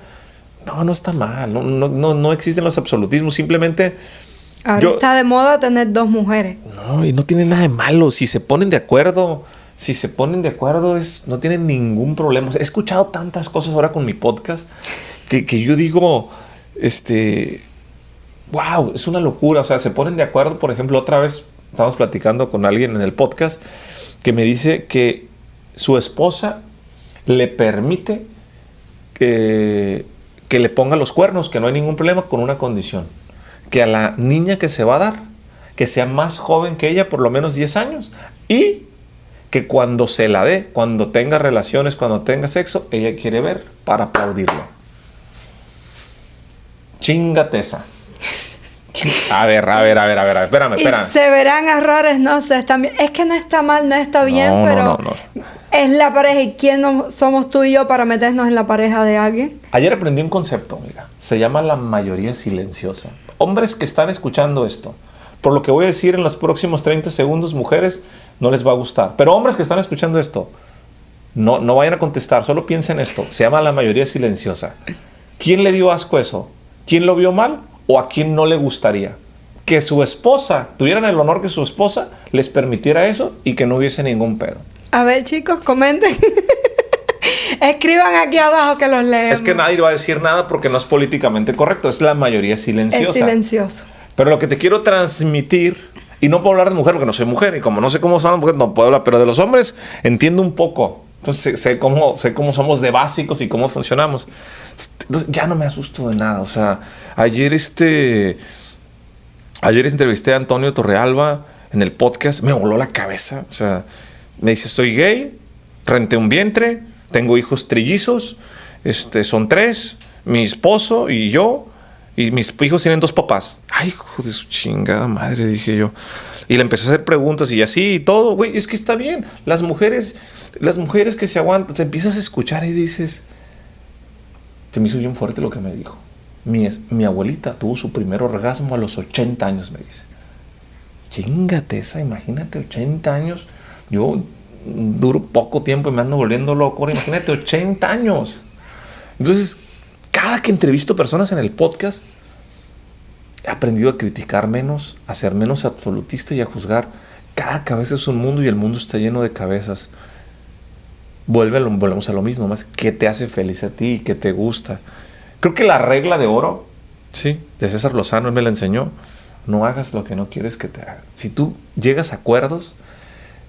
No está mal, no existen los absolutismos, simplemente... Ahora está de moda tener 2 mujeres. No, y no tiene nada de malo, si se ponen de acuerdo, no tienen ningún problema. O sea, he escuchado tantas cosas ahora con mi podcast que yo digo, wow, es una locura. O sea, se ponen de acuerdo. Por ejemplo, otra vez estábamos platicando con alguien en el podcast que me dice que su esposa le permite que le ponga los cuernos, que no hay ningún problema, con una condición: que a la niña que se va a dar, que sea más joven que ella, por lo menos 10 años, y que cuando se la dé, cuando tenga relaciones, cuando tenga sexo, ella quiere ver para aplaudirlo. Chíngate esa. A ver, espérame. Y se verán errores, no sé, también. Es que no está mal, no está bien, pero no. es la pareja. ¿Y quién somos tú y yo para meternos en la pareja de alguien? Ayer aprendí un concepto, mira. Se llama la mayoría silenciosa. Hombres que están escuchando esto, por lo que voy a decir en los próximos 30 segundos, mujeres, no les va a gustar. Pero hombres que están escuchando esto, no vayan a contestar, solo piensen esto. Se llama la mayoría silenciosa. ¿Quién le dio asco eso? ¿Quién lo vio mal? ¿O a quién no le gustaría? Que su esposa, tuvieran el honor que su esposa les permitiera eso y que no hubiese ningún pedo. A ver, chicos, comenten. Escriban aquí abajo que los leemos. Es que nadie va a decir nada porque no es políticamente correcto. Es la mayoría silenciosa. Es silencioso. Pero lo que te quiero transmitir, y no puedo hablar de mujer porque no soy mujer, y como no sé cómo son las mujeres, no puedo hablar, pero de los hombres entiendo un poco. Entonces sé cómo somos de básicos y cómo funcionamos. Entonces ya no me asusto de nada. O sea, ayer entrevisté a Antonio Torrealba en el podcast, me voló la cabeza. O sea, me dice, soy gay, renté un vientre, tengo hijos trillizos, son 3, mi esposo y yo, y mis hijos tienen 2 papás. Ay, hijo de su chingada madre, dije yo. Y le empecé a hacer preguntas y así y todo. Güey, es que está bien. Las mujeres que se aguantan, te empiezas a escuchar y dices... Se me hizo bien fuerte lo que me dijo. Mi abuelita tuvo su primer orgasmo a los 80 años, me dice. Chíngate esa, imagínate, 80 años. Yo duro poco tiempo y me ando volviendo loco. Ahora imagínate, 80 años. Entonces, cada que entrevisto personas en el podcast, he aprendido a criticar menos, a ser menos absolutista y a juzgar. Cada cabeza es un mundo y el mundo está lleno de cabezas. Volvemos a lo mismo, más qué te hace feliz a ti, qué te gusta. Creo que la regla de oro, sí, de César Lozano, él me la enseñó: no hagas lo que no quieres que te hagan. Si tú llegas a acuerdos,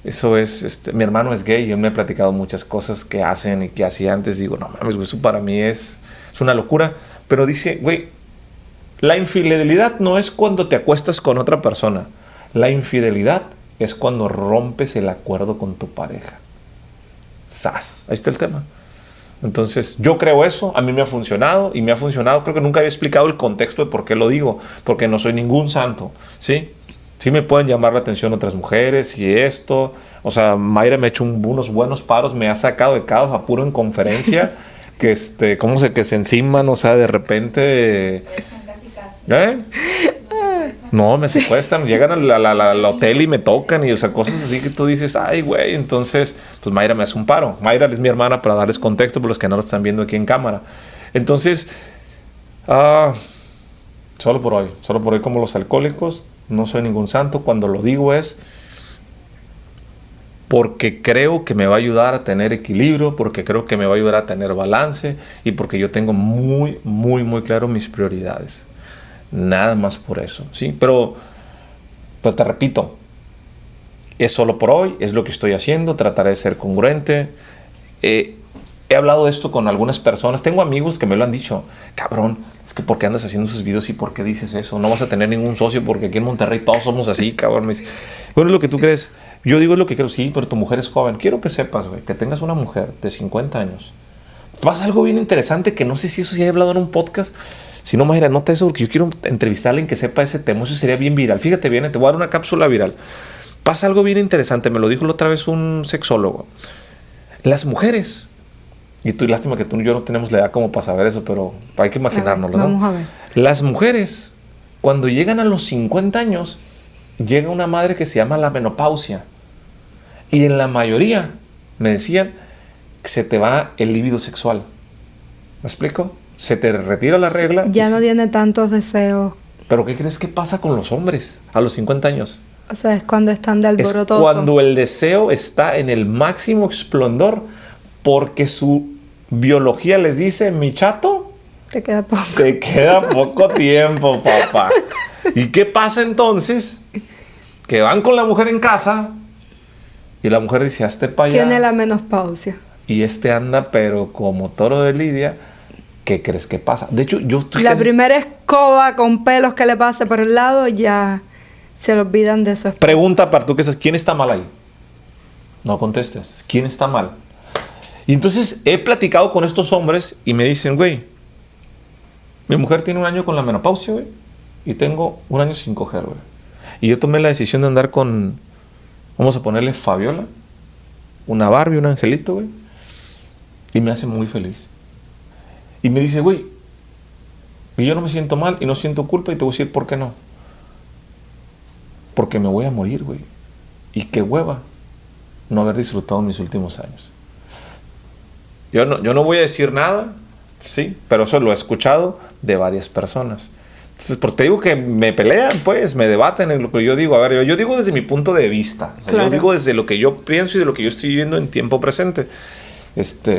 eso es, mi hermano es gay y él me ha platicado muchas cosas que hacen y que hacía antes. Digo, no mames, güey, eso para mí es una locura. Pero dice, güey, la infidelidad no es cuando te acuestas con otra persona. La infidelidad es cuando rompes el acuerdo con tu pareja. ¡Sas! Ahí está el tema. Entonces, yo creo eso, a mí me ha funcionado y me ha funcionado. Creo que nunca había explicado el contexto de por qué lo digo, porque no soy ningún santo, ¿sí? Sí me pueden llamar la atención otras mujeres y esto. O sea, Mayra me ha hecho unos buenos paros, me ha sacado de cada apuro en conferencia, que que se enciman, o sea, de repente... ¿Eh? No, me secuestran, llegan al hotel y me tocan y, o sea, cosas así que tú dices, ay, güey. Entonces, pues Mayra me hace un paro. Mayra es mi hermana, para darles contexto por los que no lo están viendo aquí en cámara. Entonces, solo por hoy como los alcohólicos, no soy ningún santo. Cuando lo digo es porque creo que me va a ayudar a tener equilibrio, porque creo que me va a ayudar a tener balance y porque yo tengo muy, muy, muy claro mis prioridades. Nada más por eso, ¿sí? Pero te repito, es solo por hoy, es lo que estoy haciendo, trataré de ser congruente. He hablado de esto con algunas personas, tengo amigos que me lo han dicho, cabrón, es que ¿por qué andas haciendo esos videos y por qué dices eso? No vas a tener ningún socio porque aquí en Monterrey todos somos así, cabrón. Me dice, bueno, es lo que tú crees. Yo digo es lo que quiero, sí, pero tu mujer es joven. Quiero que sepas, güey, que tengas una mujer de 50 años. Pasa algo bien interesante que no sé si eso ya he hablado en un podcast. Si no, Mayra, nota eso porque yo quiero entrevistar a alguien que sepa ese tema. Eso sería bien viral. Fíjate bien, te voy a dar una cápsula viral. Pasa algo bien interesante. Me lo dijo la otra vez un sexólogo. Las mujeres, y tú, lástima que tú y yo no tenemos la edad como para saber eso, pero hay que imaginárnoslo, ¿no? Vamos a ver. Las mujeres, cuando llegan a los 50 años, llega una madre que se llama la menopausia. Y en la mayoría, me decían, se te va el líbido sexual. ¿Me explico? Se te retira la regla. Ya no tiene tantos deseos. ¿Pero qué crees que pasa con los hombres a los 50 años? O sea, es cuando están de Es alborotoso. cuando el deseo está en el máximo esplendor, porque su biología les dice, mi chato, Te queda poco. te queda poco tiempo, papá. ¿Y qué pasa entonces? Que van con la mujer en casa y la mujer dice, hazte para allá. Tiene la menopausia. Y este anda, pero como toro de lidia. ¿Qué crees que pasa? De hecho, yo estoy La primera escoba con pelos que le pase por el lado, ya se le olvidan de eso. Pregunta para tú que sabes, ¿quién está mal ahí? No contestes. ¿Quién está mal? Y entonces he platicado con estos hombres y me dicen, güey, mi mujer tiene 1 año con la menopausia, güey, y tengo 1 año sin coger, güey. Y yo tomé la decisión de andar con, vamos a ponerle Fabiola, una Barbie, un angelito, güey, y me hace muy feliz. Y me dice, güey, y yo no me siento mal y no siento culpa y te voy a decir por qué no. Porque me voy a morir, güey. Y qué hueva no haber disfrutado mis últimos años. Yo no voy a decir nada, sí, pero eso lo he escuchado de varias personas. Entonces, porque te digo que me pelean, pues, me debaten en lo que yo digo. A ver, yo digo desde mi punto de vista. O sea, Claro. Yo digo desde lo que yo pienso y de lo que yo estoy viviendo en tiempo presente.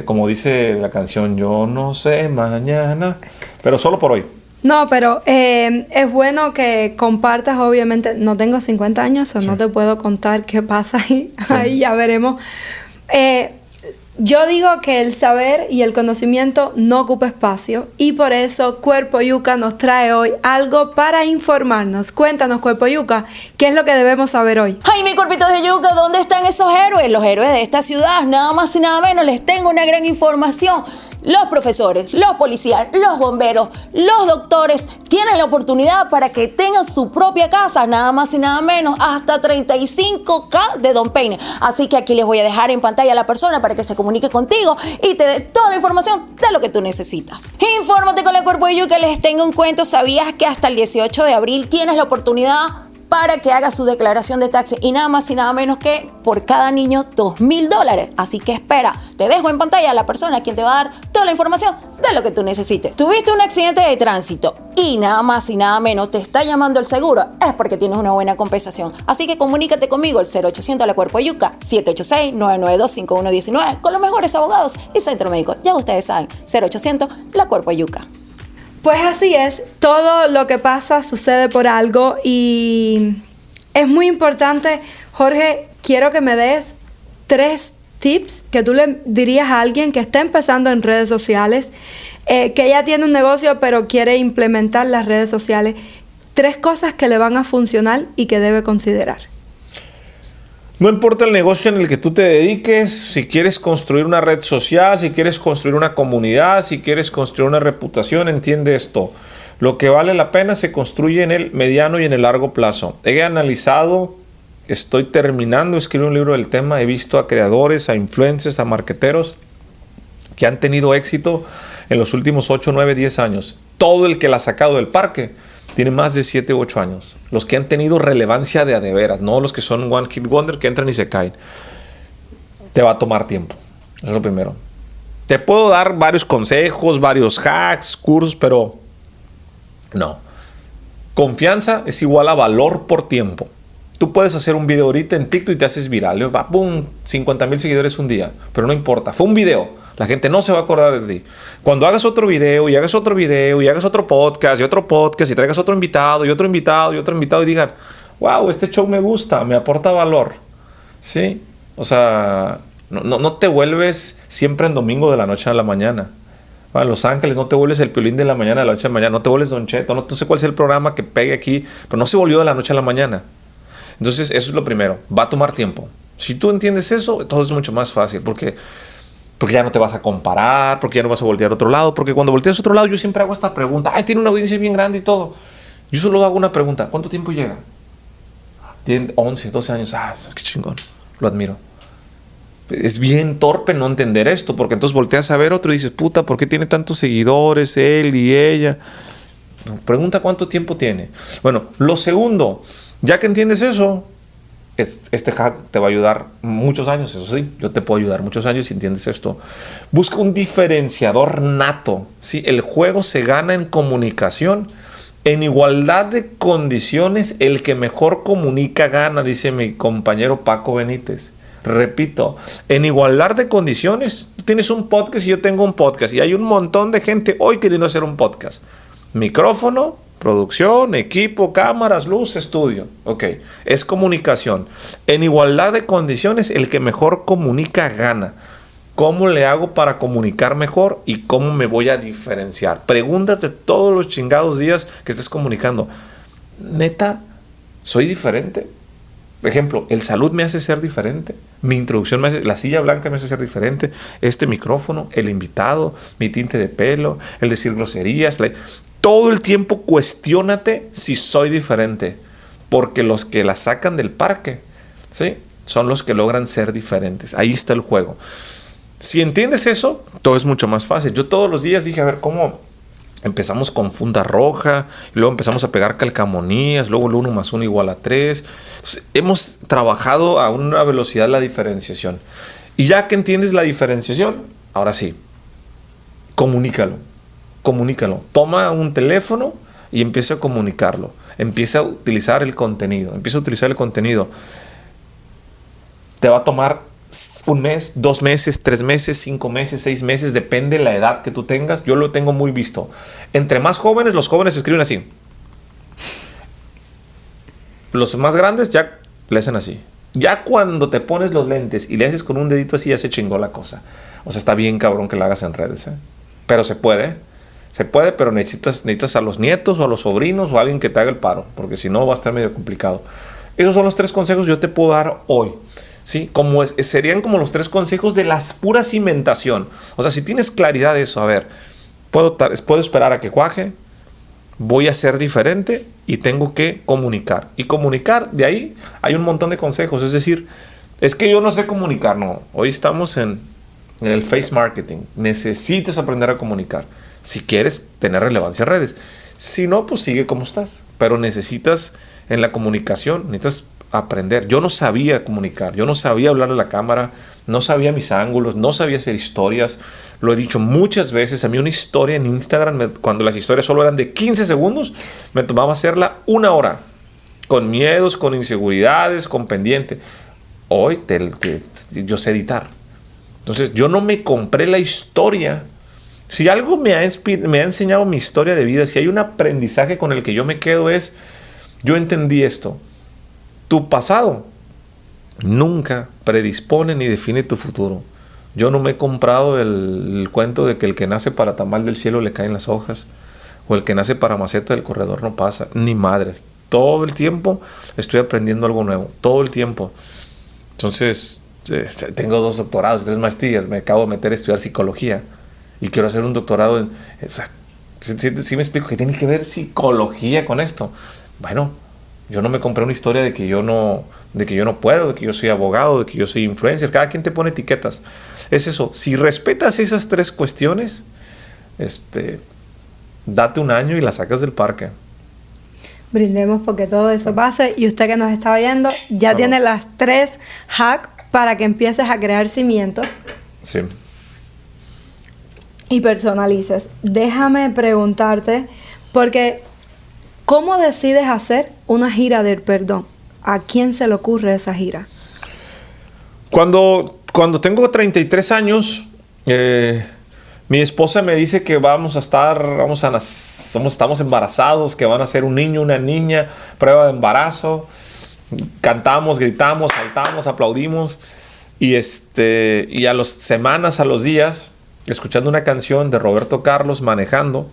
Como dice la canción, yo no sé mañana, pero solo por hoy. No, pero es bueno que compartas, obviamente, no tengo 50 años, o no te puedo contar qué pasa ahí, ahí ya veremos. Yo digo que el saber y el conocimiento no ocupa espacio y por eso Cuerpo Yuca nos trae hoy algo para informarnos. Cuéntanos, Cuerpo Yuca, ¿qué es lo que debemos saber hoy? Ay, mi cuerpito de yuca, ¿dónde están esos héroes? Los héroes de esta ciudad, nada más y nada menos, les tengo una gran información. Los profesores, los policías, los bomberos, los doctores tienen la oportunidad para que tengan su propia casa, nada más y nada menos, hasta 35K de Don Peine. Así que aquí les voy a dejar en pantalla a la persona para que se comunique contigo y te dé toda la información de lo que tú necesitas. Infórmate con el Cuerpo de Yuca, les tengo un cuento. ¿Sabías que hasta el 18 de abril tienes la oportunidad para que haga su declaración de taxes y nada más y nada menos que por cada niño $2,000? Así que espera, te dejo en pantalla a la persona a quien te va a dar toda la información de lo que tú necesites. Tuviste un accidente de tránsito y nada más y nada menos te está llamando el seguro, es porque tienes una buena compensación. Así que comunícate conmigo al 0800 a la Cuerpo de Yuca, 786-992-5119 con los mejores abogados y centro médico. Ya ustedes saben, 0800 la Cuerpo de Yuca. Pues así es, todo lo que pasa sucede por algo y es muy importante. Jorge, quiero que me des 3 tips que tú le dirías a alguien que está empezando en redes sociales, que ya tiene un negocio pero quiere implementar las redes sociales. 3 cosas que le van a funcionar y que debe considerar. No importa el negocio en el que tú te dediques, si quieres construir una red social, si quieres construir una comunidad, si quieres construir una reputación, entiende esto. Lo que vale la pena se construye en el mediano y en el largo plazo. He analizado, estoy terminando de escribir un libro del tema, he visto a creadores, a influencers, a marqueteros que han tenido éxito en los últimos 8, 9, 10 años. Todo el que la ha sacado del parque tiene más de 7 u 8 años. Los que han tenido relevancia de a de veras, no los que son one hit wonder que entran y se caen. Te va a tomar tiempo. Eso es lo primero. Te puedo dar varios consejos, varios hacks, cursos, pero no. Confianza es igual a valor por tiempo. Tú puedes hacer un video ahorita en TikTok y te haces viral. Va, ¡pum! 50,000 seguidores un día. Pero no importa. Fue un video. La gente no se va a acordar de ti. Cuando hagas otro video y hagas otro video y hagas otro podcast y traigas otro invitado y otro invitado y otro invitado y digan, wow, este show me gusta, me aporta valor. ¿Sí? O sea, no te vuelves siempre en domingo de la noche a la mañana. En Los Ángeles no te vuelves el Piolín de la mañana a la noche a la mañana. No te vuelves Don Cheto. No sé cuál es el programa que pegue aquí, pero no se volvió de la noche a la mañana. Entonces, eso es lo primero. Va a tomar tiempo. Si tú entiendes eso, todo es mucho más fácil porque ya no te vas a comparar, porque ya no vas a voltear a otro lado, porque cuando volteas a otro lado yo siempre hago esta pregunta, tiene una audiencia bien grande y todo. Yo solo hago una pregunta, ¿cuánto tiempo llega? Tiene 11, 12 años, qué chingón, lo admiro. Es bien torpe no entender esto, porque entonces volteas a ver otro y dices, puta, ¿por qué tiene tantos seguidores él y ella? Pregunta cuánto tiempo tiene. Bueno, lo segundo, ya que entiendes eso, este hack te va a ayudar muchos años, eso sí, yo te puedo ayudar muchos años si entiendes esto. Busca un diferenciador nato, ¿sí? El juego se gana en comunicación. En igualdad de condiciones, el que mejor comunica gana, dice mi compañero Paco Benítez. Repito, en igualdad de condiciones, tú tienes un podcast y yo tengo un podcast y hay un montón de gente hoy queriendo hacer un podcast. Micrófono, producción, equipo, cámaras, luz, estudio. Ok, es comunicación. En igualdad de condiciones, el que mejor comunica gana. ¿Cómo le hago para comunicar mejor y cómo me voy a diferenciar? Pregúntate todos los chingados días que estés comunicando. ¿Neta, soy diferente? Por ejemplo, el salud me hace ser diferente. Mi introducción me hace, la silla blanca me hace ser diferente. Este micrófono, el invitado, mi tinte de pelo, el decir groserías. Todo el tiempo cuestiónate si soy diferente. Porque los que la sacan del parque, ¿sí? Son los que logran ser diferentes. Ahí está el juego. Si entiendes eso, todo es mucho más fácil. Yo todos los días dije, a ver, ¿cómo empezamos con funda roja? Y luego empezamos a pegar calcamonías. Luego el 1 más 1 igual a 3. Entonces, hemos trabajado a una velocidad la diferenciación. Y ya que entiendes la diferenciación, ahora sí, comunícalo. Comunícalo. Toma un teléfono y empieza a comunicarlo. Empieza a utilizar el contenido. Te va a tomar 1 mes, 2 meses, 3 meses, 5 meses, 6 meses, depende de la edad que tú tengas. Yo lo tengo muy visto. Entre más jóvenes, los jóvenes escriben así. Los más grandes ya le hacen así. Ya cuando te pones los lentes y le haces con un dedito así, ya se chingó la cosa. O sea, está bien cabrón que la hagas en redes, ¿eh? Pero se puede. Se puede, pero necesitas a los nietos o a los sobrinos o a alguien que te haga el paro. Porque si no, va a estar medio complicado. Esos son los 3 consejos que yo te puedo dar hoy. ¿Sí? Serían como los 3 consejos de la pura cimentación. O sea, si tienes claridad de eso, a ver, puedo esperar a que cuaje, voy a ser diferente y tengo que comunicar. Y comunicar, de ahí hay un montón de consejos. Es decir, es que yo no sé comunicar. No, hoy estamos en el face marketing. Necesitas aprender a comunicar. Si quieres tener relevancia en redes. Si no, pues sigue como estás. Pero necesitas en la comunicación, necesitas aprender. Yo no sabía comunicar, yo no sabía hablar a la cámara, no sabía mis ángulos, no sabía hacer historias. Lo he dicho muchas veces. A mí una historia en Instagram, cuando las historias solo eran de 15 segundos, me tomaba hacerla 1 hora. Con miedos, con inseguridades, con pendiente. Hoy yo sé editar. Entonces yo no me compré la historia. Si algo me ha enseñado mi historia de vida, si hay un aprendizaje con el que yo me quedo es, yo entendí esto. Tu pasado nunca predispone ni define tu futuro. Yo no me he comprado el cuento de que el que nace para tamal del cielo le caen las hojas, o el que nace para maceta del corredor no pasa. Ni madres. Todo el tiempo estoy aprendiendo algo nuevo. Todo el tiempo. Entonces, tengo 2 doctorados, 3 maestrías. Me acabo de meter a estudiar psicología. Y quiero hacer un doctorado en... ¿Sí me explico? ¿Qué tiene que ver psicología con esto? Bueno, yo no me compré una historia de que yo no puedo, de que yo soy abogado, de que yo soy influencer. Cada quien te pone etiquetas. Es eso. Si respetas esas 3 cuestiones, date 1 año y la sacas del parque. Brindemos porque todo eso pase. Y usted que nos está oyendo, ya tiene las 3 hacks para que empieces a crear cimientos. Sí. Y personalices. Déjame preguntarte, porque ¿cómo decides hacer una gira del perdón? ¿A quién se le ocurre esa gira? Cuando tengo 33 años, mi esposa me dice que estamos embarazados, que van a ser un niño, una niña, prueba de embarazo. Cantamos, gritamos, saltamos, aplaudimos. Y a las semanas, a los días, escuchando una canción de Roberto Carlos manejando,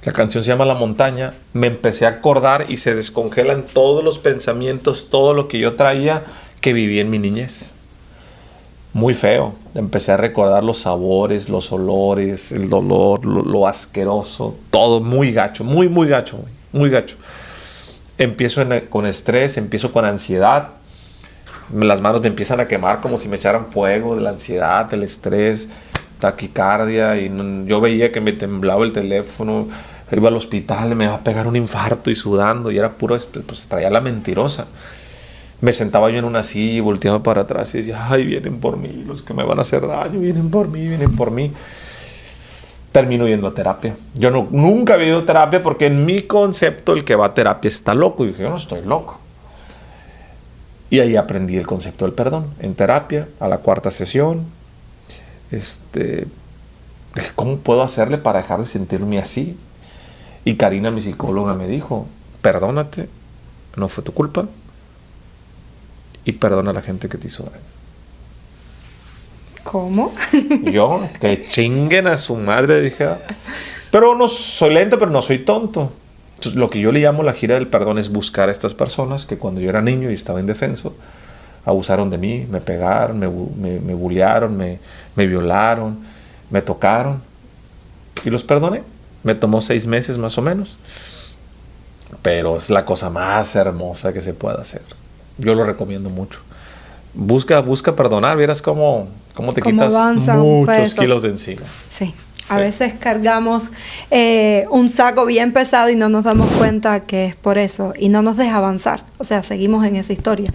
la canción se llama La Montaña, me empecé a acordar y se descongelan todos los pensamientos, todo lo que yo traía que viví en mi niñez. Muy feo. Empecé a recordar los sabores, los olores, el dolor, lo asqueroso, todo muy gacho, muy gacho, muy gacho. Empiezo con estrés, empiezo con ansiedad. Las manos me empiezan a quemar como si me echaran fuego de la ansiedad, del estrés, taquicardia. Y yo veía que me temblaba el teléfono. Iba al hospital, me iba a pegar un infarto y sudando, y era puro, pues traía la mentirosa. Me sentaba yo en una silla y volteaba para atrás y decía, ay, vienen por mí, los que me van a hacer daño, vienen por mí, vienen por mí. Termino yendo a terapia. Yo nunca había ido a terapia porque en mi concepto el que va a terapia está loco. Y dije, yo no estoy loco. Y ahí aprendí el concepto del perdón. En terapia, a la 4ª sesión, dije, ¿cómo puedo hacerle para dejar de sentirme así? Y Karina, mi psicóloga, me dijo, perdónate, no fue tu culpa, y perdona a la gente que te hizo daño. ¿Cómo? Yo, que chinguen a su madre, dije. Pero no soy lento, pero no soy tonto. Entonces, lo que yo le llamo la gira del perdón es buscar a estas personas que cuando yo era niño y estaba indefenso, abusaron de mí, me pegaron, me bullearon, me violaron, me tocaron. Y los perdoné. Me tomó 6 meses más o menos. Pero es la cosa más hermosa que se puede hacer. Yo lo recomiendo mucho. Busca perdonar, vieras cómo te quitas muchos kilos de encima. Sí. A veces cargamos un saco bien pesado y no nos damos cuenta que es por eso y no nos deja avanzar. O sea, seguimos en esa historia.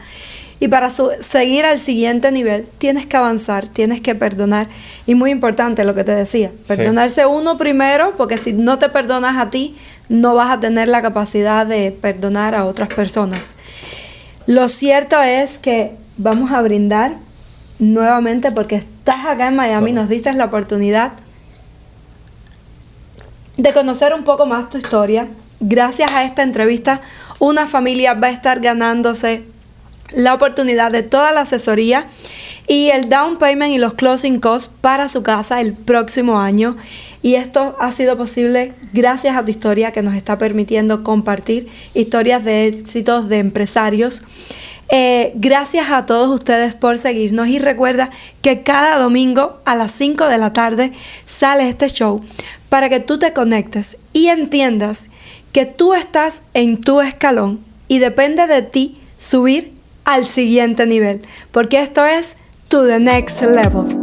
Y para seguir al siguiente nivel, tienes que avanzar, tienes que perdonar. Y muy importante lo que te decía, perdonarse uno primero, porque si no te perdonas a ti, no vas a tener la capacidad de perdonar a otras personas. Lo cierto es que vamos a brindar nuevamente porque estás acá en Miami, nos diste la oportunidad de conocer un poco más tu historia. Gracias a esta entrevista, una familia va a estar ganándose la oportunidad de toda la asesoría y el down payment y los closing costs para su casa el próximo año. Y esto ha sido posible gracias a tu historia que nos está permitiendo compartir historias de éxitos de empresarios. Gracias a todos ustedes por seguirnos y recuerda que cada domingo a las 5 de la tarde sale este show para que tú te conectes y entiendas que tú estás en tu escalón y depende de ti subir al siguiente nivel, porque esto es To The Next Level.